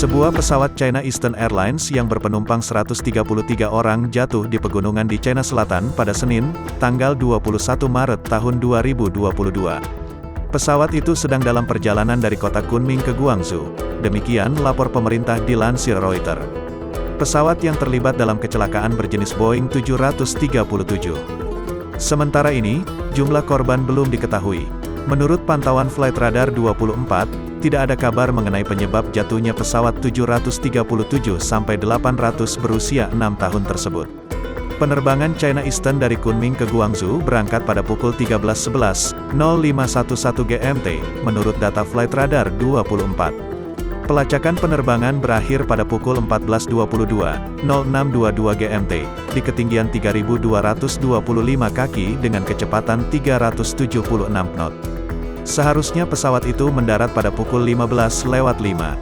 Sebuah pesawat China Eastern Airlines yang berpenumpang 133 orang jatuh di pegunungan di China Selatan pada Senin, tanggal 21 Maret tahun 2022. Pesawat itu sedang dalam perjalanan dari kota Kunming ke Guangzhou. Demikian lapor pemerintah dilansir Reuters. Pesawat yang terlibat dalam kecelakaan berjenis Boeing 737. Sementara ini, jumlah korban belum diketahui. Menurut pantauan Flight Radar 24, tidak ada kabar mengenai penyebab jatuhnya pesawat 737-800 berusia 6 tahun tersebut. Penerbangan China Eastern dari Kunming ke Guangzhou berangkat pada pukul 13.11.0511 GMT, menurut data Flight Radar 24. Pelacakan penerbangan berakhir pada pukul 14.22.0622 GMT, di ketinggian 3.225 kaki dengan kecepatan 376 knot. Seharusnya pesawat itu mendarat pada pukul 15:05